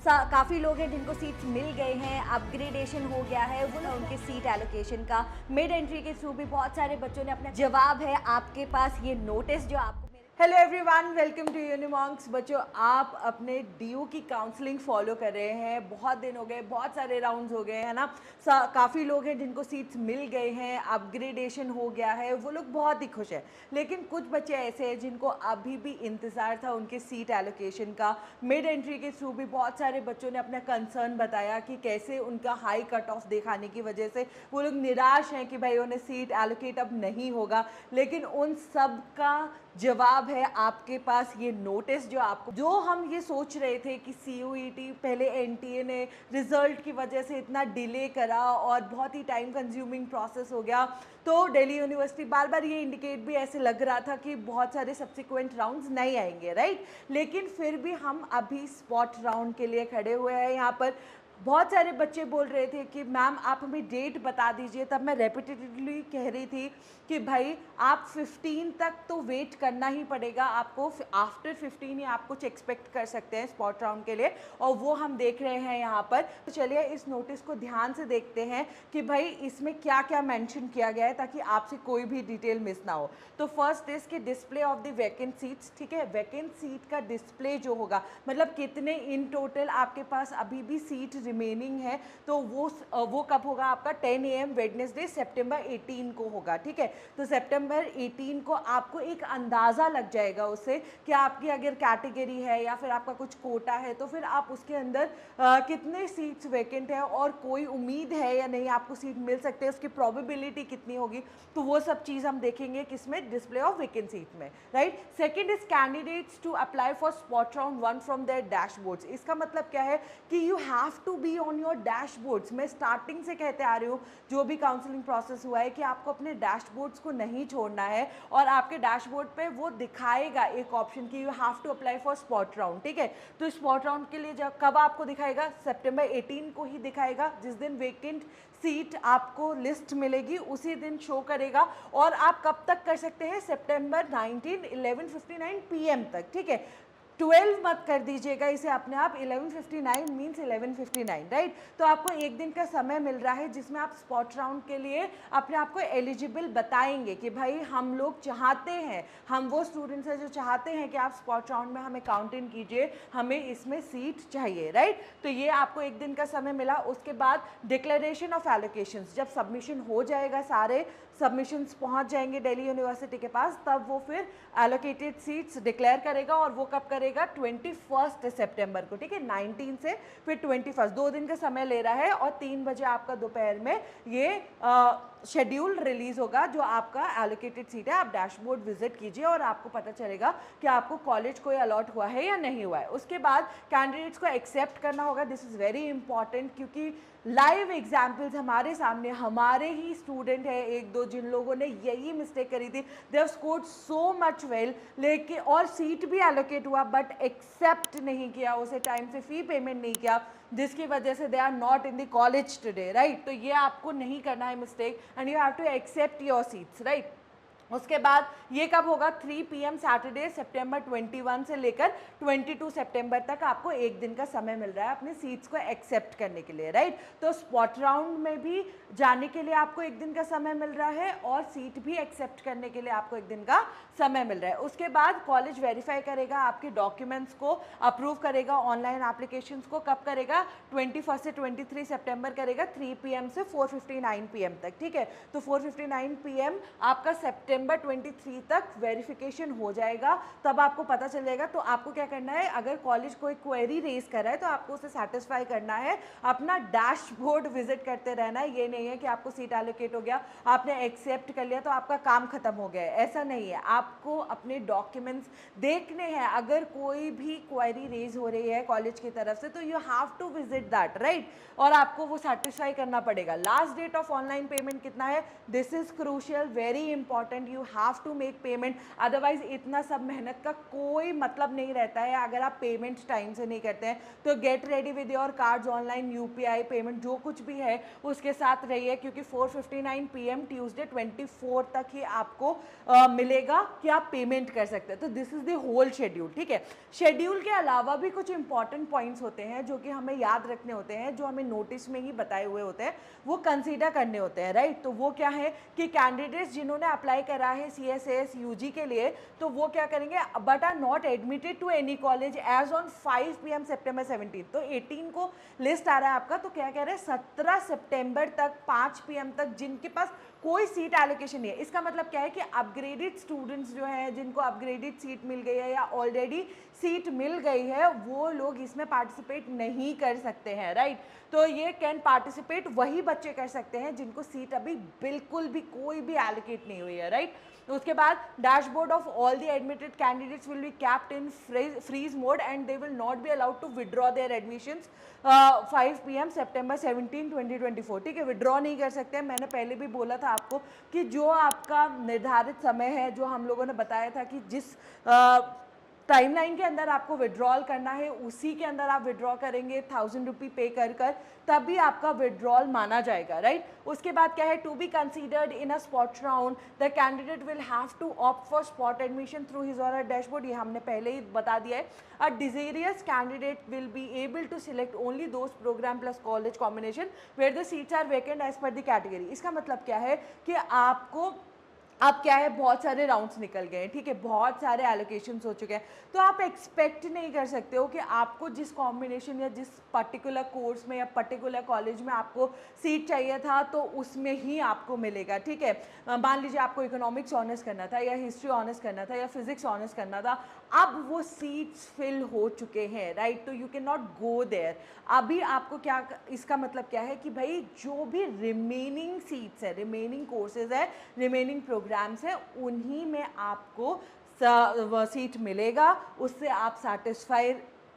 काफ़ी लोग हैं जिनको सीट्स मिल गए हैं, अपग्रेडेशन हो गया है, वो ना उनके सीट एलोकेशन का मिड एंट्री के थ्रू भी बहुत सारे बच्चों ने अपना जवाब है आपके पास ये नोटिस जो आपको hello everyone, welcome to Unimonks. बच्चों, आप अपने डीयू की काउंसलिंग फॉलो कर रहे हैं। बहुत दिन हो गए, बहुत सारे राउंड्स हो गए हैं ना। काफ़ी लोग हैं जिनको सीट्स मिल गए हैं, अपग्रेडेशन हो गया है, वो लोग बहुत ही खुश हैं। लेकिन कुछ बच्चे ऐसे हैं जिनको अभी भी इंतज़ार था उनके सीट एलोकेशन का। मिड एंट्री के थ्रू भी बहुत सारे बच्चों ने अपना कंसर्न बताया कि कैसे उनका हाई कट ऑफ दिखाने की वजह से वो लोग निराश हैं कि भाई उन्हें सीट एलोकेट अब नहीं होगा। लेकिन उन सब का जवाब है आपके पास ये नोटिस जो हम ये सोच रहे थे कि सीयूईटी पहले एनटीए ने रिजल्ट की वजह से इतना डिले करा और बहुत ही टाइम कंज्यूमिंग प्रोसेस हो गया। तो दिल्ली यूनिवर्सिटी बार बार ये इंडिकेट भी ऐसे लग रहा था कि बहुत सारे सब्सिक्वेंट राउंड्स नहीं आएंगे, राइट। लेकिन फिर भी हम अभी स्पॉट राउंड के लिए खड़े हुए हैं यहाँ पर। बहुत सारे बच्चे बोल रहे थे कि मैम आप हमें डेट बता दीजिए। तब मैं रेपिटेटिवली कह रही थी कि भाई आप 15 तक तो वेट करना ही पड़ेगा आपको। आफ्टर 15 ही आप कुछ एक्सपेक्ट कर सकते हैं स्पॉट राउंड के लिए, और वो हम देख रहे हैं यहाँ पर। तो चलिए इस नोटिस को ध्यान से देखते हैं कि भाई इसमें क्या क्या मेंशन किया गया है ताकि आपसे कोई भी डिटेल मिस ना हो। तो फर्स्ट इज कि display of the vacant seats, ठीक है। वैकेंट सीट का डिस्प्ले जो होगा, मतलब कितने इन टोटल आपके पास अभी भी सीट रिमेनिंग है, तो वो कब होगा आपका 10 AM वेडनेसडे सितंबर 18 को होगा, ठीक है। तो सितंबर 18 को आपको एक अंदाज़ा लग जाएगा उससे कि आपकी अगर कैटेगरी है या फिर आपका कुछ कोटा है तो फिर आप उसके अंदर कितने सीट्स वैकेंट है और कोई उम्मीद है या नहीं आपको सीट मिल सकते हैं, उसकी प्रोबेबिलिटी कितनी होगी। तो वो सब चीज़ हम देखेंगे किसमें, डिस्प्ले ऑफ वैकेंट सीट में, right. Second is candidates to apply for spot round 1 from their dashboards. इसका मतलब क्या है कि you have to be on your dashboards. मैं स्टार्टिंग से कहते आ रही हूँ, जो भी काउंसलिंग प्रोसेस हुआ है, कि आपको अपने डैशबोर्ड्स को नहीं छोड़ना है। और आपके डैशबोर्ड पे वो दिखाएगा एक ऑप्शन कि you have to apply for spot round, ठीक है। तो स्पॉट राउंड के लिए जब कब आपको दिखाएगा, सितंबर 18 को ही दिखाएगा। जिस दिन वेकेंट सीट आपको लिस्ट मिलेगी उसी दिन शो करेगा। और आप कब तक कर सकते हैं, सितंबर 19 11:59 PM तक, ठीक है। 12 मत कर दीजिएगा इसे अपने आप, 11:59 मीन्स 11:59, राइट। तो आपको एक दिन का समय मिल रहा है जिसमें आप स्पॉट राउंड के लिए अपने आप को एलिजिबल बताएंगे कि भाई हम लोग चाहते हैं, हम वो स्टूडेंट्स हैं जो चाहते हैं कि आप स्पॉट राउंड में हमें काउंट इन कीजिए, हमें इसमें सीट चाहिए, राइट। तो ये आपको एक दिन का समय मिला। उसके बाद डिक्लेरेशन ऑफ एलोकेशंस, जब सबमिशन हो जाएगा, सारे सबमिशंस पहुंच जाएंगे दिल्ली यूनिवर्सिटी के पास, तब वो फिर एलोकेटेड सीट्स डिक्लेयर करेगा। और वो कब करेगा, 21 सितंबर को, ठीक है। 19 से फिर 21, 2 दिन का समय ले रहा है। और 3 बजे आपका दोपहर में ये शेड्यूल रिलीज होगा जो आपका एलोकेटेड सीट है। आप डैशबोर्ड विजिट कीजिए और आपको पता चलेगा कि आपको कॉलेज कोई अलॉट हुआ है या नहीं हुआ है। उसके बाद कैंडिडेट्स को एक्सेप्ट करना होगा। दिस इज़ वेरी इंपॉर्टेंट, क्योंकि लाइव एग्जाम्पल्स हमारे सामने, हमारे ही स्टूडेंट है एक दो जिन लोगों ने यही मिस्टेक करी थी। They have scored so much well, लेकिन और सीट भी एलोकेट हुआ बट एक्सेप्ट नहीं किया, उसे टाइम से फी पेमेंट नहीं किया, जिसकी वजह से they are not in the college today, right. तो ये आपको नहीं करना है mistake, and you have to accept your seats, right. उसके बाद ये कब होगा, 3 PM सैटरडे सितंबर 21 से लेकर 22 सितंबर तक आपको एक दिन का समय मिल रहा है अपने सीट्स को एक्सेप्ट करने के लिए, राइट। तो स्पॉट राउंड में भी जाने के लिए आपको एक दिन का समय मिल रहा है और सीट भी एक्सेप्ट करने के लिए आपको एक दिन का समय मिल रहा है। उसके बाद कॉलेज वेरीफाई करेगा आपके डॉक्यूमेंट्स को, अप्रूव करेगा ऑनलाइन एप्लीकेशंस को। कब करेगा, 21 से 23 सितंबर करेगा, 3 PM से 4:59 PM तक, ठीक है। तो 4:59 PM आपका सितंबर 23 तक वेरिफिकेशन हो जाएगा, तब आपको पता चल जाएगा। तो आपको क्या करना है, अगर कॉलेज कोई क्वेरी रेज कर रहा है तो आपको उसे सेटिस्फाई करना है, अपना डैशबोर्ड विजिट करते रहना है। ये नहीं है कि आपको सीट एलोकेट हो गया, आपने एक्सेप्ट कर लिया तो आपका काम खत्म हो गया है, ऐसा नहीं है। आपको अपने डॉक्यूमेंट्स देखने हैं। अगर कोई भी क्वेरी रेज हो रही है कॉलेज की तरफ से तो you have to visit that, right. और आपको वो सेटिस्फाई करना पड़ेगा। Last date of online payment कितना है, this is crucial, very important. You have to make payment, otherwise इतना सब मेहनत का कोई मतलब नहीं रहता है अगर आप पेमेंट टाइम से नहीं करते हैं। तो get ready with your cards online, UPI payment जो कुछ भी है उसके साथ रहिए, क्योंकि 4:59 PM ट्यूसडे 24 तक ही आपको मिलेगा कि आप पेमेंट कर सकते हैं। तो this is the whole schedule, ठीक है। शेड्यूल के अलावा भी कुछ इंपॉर्टेंट पॉइंट्स होते हैं जो कि हमें याद रखने होते हैं, जो हमें नोटिस में ही बताए हुए होते हैं, वो कंसीडर करने होते हैं, राइट। तो वो क्या है कि कैंडिडेट्स जिन्होंने अप्लाई करा है CSAS UG के लिए, तो वो क्या करेंगे, but are not admitted to any college as on 5 PM September 17। तो 18 को लिस्ट आ रहा है आपका, तो क्या कह रहे हैं 17 सितंबर तक 5 PM तक जिनके पास कोई सीट एलोकेशन नहीं है। इसका मतलब क्या है कि अपग्रेडेड स्टूडेंट्स जो हैं, जिनको अपग्रेडेड सीट मिल गई है या ऑलरेडी सीट मिल गई है, वो लोग इसमें पार्टिसिपेट नहीं कर सकते हैं, राइट। तो ये कैन पार्टिसिपेट वही बच्चे कर सकते हैं जिनको सीट अभी बिल्कुल भी कोई भी एलोकेट नहीं हुई है, राइट। उसके बाद dashboard of all the admitted candidates will be kept in freeze mode and they will not be allowed to withdraw their admissions 5 PM September 17, 2024, ठीक है। विड्रॉ नहीं कर सकते हैं। मैंने पहले भी बोला था आपको कि जो आपका निर्धारित समय है, जो हम लोगों ने बताया था कि जिस टाइमलाइन के अंदर आपको विड्रॉल करना है उसी के अंदर आप विड्रॉ करेंगे 1000 रुपी पे कर तभी आपका विड्रॉल माना जाएगा, राइट। उसके बाद क्या है, to be considered in a spot round the candidate will have to opt for spot admission through his or her dashboard, ये हमने पहले ही बता दिया है। A desirous candidate will be able to select only those program plus college combination where the seats are vacant as per the category. इसका मतलब क्या है कि आपको अब क्या है, बहुत सारे राउंड्स निकल गए हैं, ठीक है, बहुत सारे एलोकेशंस हो चुके हैं, तो आप एक्सपेक्ट नहीं कर सकते हो कि आपको जिस कॉम्बिनेशन या जिस पर्टिकुलर कोर्स में या पर्टिकुलर कॉलेज में आपको सीट चाहिए था तो उसमें ही आपको मिलेगा, ठीक है। मान लीजिए आपको इकोनॉमिक्स ऑनर्स करना था या हिस्ट्री ऑनर्स करना था या फिजिक्स ऑनर्स करना था, अब वो सीट्स फिल हो चुके हैं, राइट। तो you can not go there. अभी आपको क्या, इसका मतलब क्या है कि भाई जो भी रिमेनिंग सीट्स है, रिमेनिंग कोर्सेज है, रिमेनिंग प्रोग्राम्स है, उन्हीं में आपको सीट मिलेगा, उससे आप सेटिस्फाई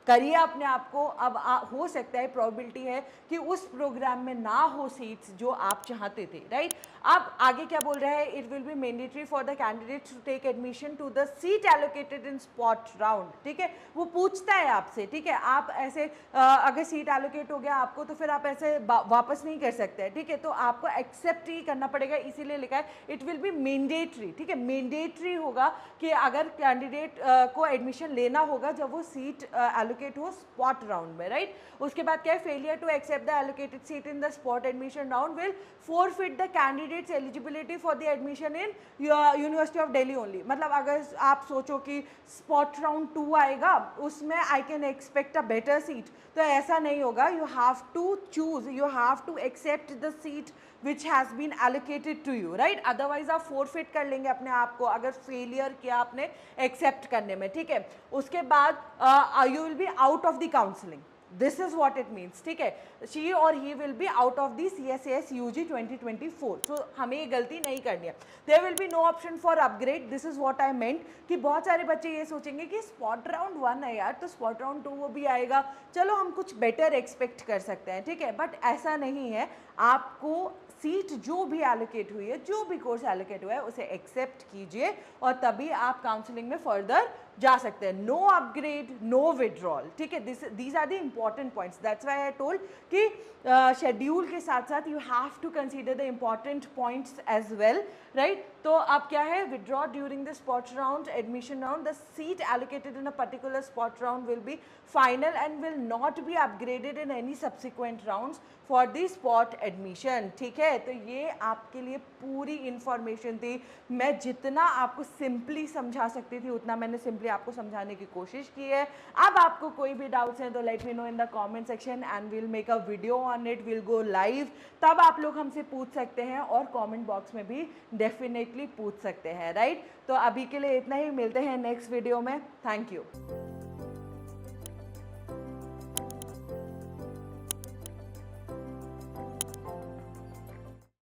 करिए अपने आप को। अब हो सकता है, प्रोबेबिलिटी है कि उस प्रोग्राम में ना हो सीट्स जो आप चाहते थे, राइट। अब आगे क्या बोल रहा है, it will be mandatory for the candidates to take admission to the seat allocated in spot round, ठीक है। वो पूछता है आपसे, ठीक है, आप ऐसे अगर सीट एलोकेट हो गया आपको तो फिर आप ऐसे वापस नहीं कर सकते, ठीक है। तो आपको एक्सेप्ट ही करना पड़ेगा, इसीलिए लिखा है इट विल बी मैंडेटरी, ठीक है। मैंडेटरी होगा कि अगर कैंडिडेट को एडमिशन लेना होगा जब वो सीट एलोकेट हो स्पॉट राउंड में, राइट। उसके बाद क्या है, failure to accept the allocated seat in the spot admission round will forfeit the candidate's eligibility for the admission in university of Delhi only. मतलब अगर आप सोचो कि स्पॉट राउंड 2 आएगा उसमें I can expect a better seat, तो ऐसा नहीं होगा। You have to choose, you have to accept the seat which has been allocated to you, right? Otherwise आप forfeit कर लेंगे अपने आप को अगर फेलियर किया आपने एक्सेप्ट करने में, ठीक है। उसके बाद you will be out of the counseling. This is what it means, ठीक है। she or he will be out of the CSAS UG 2024. So हमें ये गलती नहीं करनी है। There will be no option for upgrade. This is what I meant कि बहुत सारे बच्चे ये सोचेंगे कि स्पॉट राउंड 1 है यार, तो स्पॉट राउंड 2 वो भी आएगा, चलो हम कुछ बेटर एक्सपेक्ट कर सकते हैं, ठीक है। बट ऐसा नहीं है, आपको सीट जो भी एलोकेट हुई है, जो भी कोर्स एलोकेट हुआ है उसे एक्सेप्ट कीजिए और तभी आप काउंसलिंग में फर्दर जा सकते हैं। नो अपग्रेड, नो विड्रॉल, ठीक है। These are the important points, that's why I told कि शेड्यूल के साथ साथ you have to consider the important points as well, right. तो अब क्या है, withdraw during the spot round admission round, the seat allocated in a particular spot round will be final and will not be upgraded in any subsequent rounds for the spot admission, ठीक है। तो ये आपके लिए पूरी information थी। मैं जितना आपको सिंपली समझा सकती थी उतना मैंने सिंपली आपको समझाने की कोशिश की है। अब आपको कोई भी डाउट्स हैं तो let me know in the comment section and will make a video on it, will go live, तब आप लोग हमसे पूछ सकते हैं और कमेंट बॉक्स में भी डेफिनेटली पूछ सकते हैं, राइट। तो अभी के लिए इतना ही, मिलते हैं नेक्स्ट वीडियो में। Thank you.